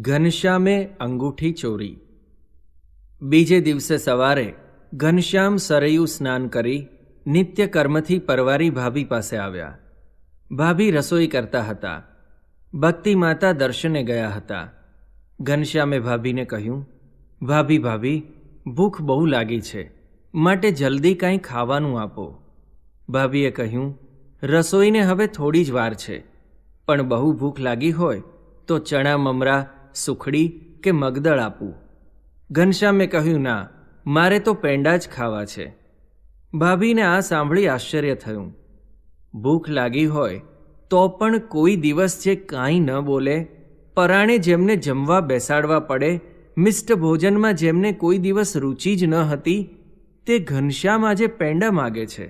ઘનશ્યામે અંગૂઠી ચોરી। બીજે દિવસે સવારે ઘનશ્યામ સરયુ સ્નાન કરી નિત્ય કર્મથી પરવારી ભાભી પાસે આવ્યા। ભાભી રસોઈ કરતા હતા। ભક્તિ માતા દર્શને ગયા હતા। ઘનશ્યામે ભાભીને કહ્યું, ભાભી ભાભી ભૂખ બહુ લાગી છે, માટે જલ્દી કાંઈ ખાવાનું આપો। ભાભીએ કહ્યું, રસોઈને હવે થોડી જ વાર છે, પણ બહુ ભૂખ લાગી હોય તો ચણા મમરા, સુખડી કે મગદળ આપું। ઘનશ્યામે કહ્યું, ના, મારે તો પેંડા જ ખાવા છે। ભાભીને આ સાંભળી આશ્ચર્ય થયું। ભૂખ લાગી હોય તો પણ કોઈ દિવસ જે કાંઈ ન બોલે, પરાણે જેમને જમવા બેસાડવા પડે, મિષ્ટ ભોજનમાં જેમને કોઈ દિવસ રુચિ જ ન હતી, તે ઘનશ્યામ આજે પેંડા માગે છે।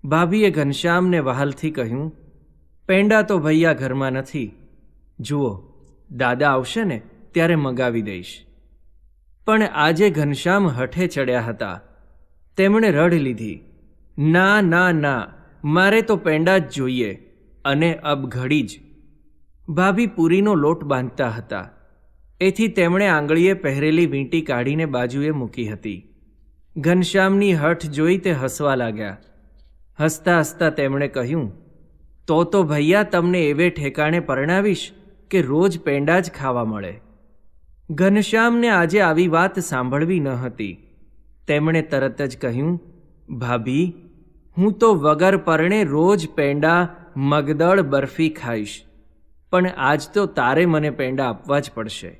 ભાભીએ ઘનશ્યામને વહાલથી કહ્યું, પેંડા તો ભૈયા ઘરમાં નથી, જુઓ દાદા આવશે ને ત્યારે મગાવી દઈશ। પણ આજે ઘનશ્યામ હઠે ચડ્યા હતા। તેમણે રડ લીધી, ના ના ના, મારે તો પેંડા જ જોઈએ, અને અબ ઘડી જ। ભાભી પૂરીનો લોટ બાંધતા હતા, એથી તેમણે આંગળીએ પહેરેલી વીંટી કાઢીને બાજુએ મૂકી હતી। ઘનશ્યામની હઠ જોઈ તે હસવા લાગ્યા। હસતા હસતા તેમણે કહ્યું, તો ભૈયા તમને એવે ઠેકાણે પરણાવીશ કે રોજ પેંડા જ ખાવા મળે। ઘનશ્યામને આજે આવી વાત સાંભળવી ન હતી। તેમણે તરત જ કહ્યું, ભાભી, હું તો વગર પરણે રોજ પેંડા, મગદળ, બરફી ખાઈશ, પણ આજ તો તારે મને પેંડા આપવા જ પડશે।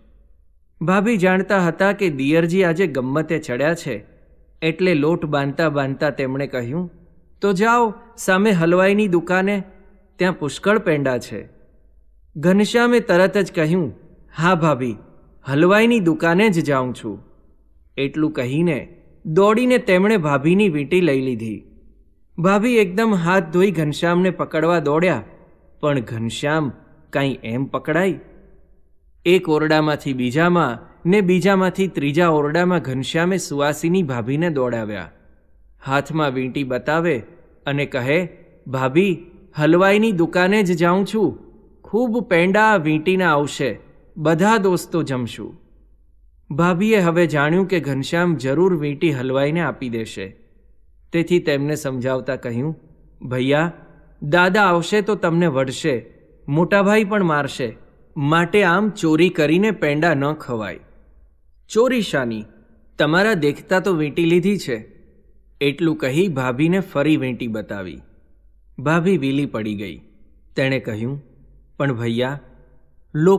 ભાભી જાણતા હતા કે દિયરજી આજે ગમ્મતે ચડ્યા છે, એટલે લોટ બાંધતા બાંધતા તેમણે કહ્યું, તો જાઓ સામે હલવાઈની દુકાને, ત્યાં પુષ્કળ પેંડા છે। ઘનશ્યામે તરત જ કહ્યું, હા ભાભી, હલવાઈની દુકાને જ જાઉં છું। એટલું કહીને દોડીને તેમણે ભાભીની વીંટી લઈ લીધી। ભાભી એકદમ હાથ ધોઈ ઘનશ્યામને પકડવા દોડ્યા, પણ ઘનશ્યામ કાંઈ એમ પકડાય? એક ઓરડામાંથી બીજામાં ને બીજામાંથી ત્રીજા ઓરડામાં ઘનશ્યામે સુવાસીની ભાભીને દોડાવ્યા। હાથમાં વીંટી બતાવે અને કહે, ભાભી, હલવાઈની દુકાને જ જાઉં છું, ખૂબ પેંડા વીંટીના આવશે, બધા દોસ્તો જમશું। ભાભીએ હવે જાણ્યું કે ઘનશ્યામ જરૂર વીંટી હલવાઈને આપી દેશે, તેથી તેમને સમજાવતા કહ્યું, ભૈયા, દાદા આવશે તો તમને વઢશે, મોટાભાઈ પણ મારશે, માટે આમ ચોરી કરીને પેંડા ન ખવાય। ચોરી શાની? તમારા દેખતા તો વીંટી લીધી છે। એટલું કહી ભાભીને ફરી વીંટી બતાવી। ભાભી વીલી પડી ગઈ। તેણે કહ્યું, પણ ભૈયા,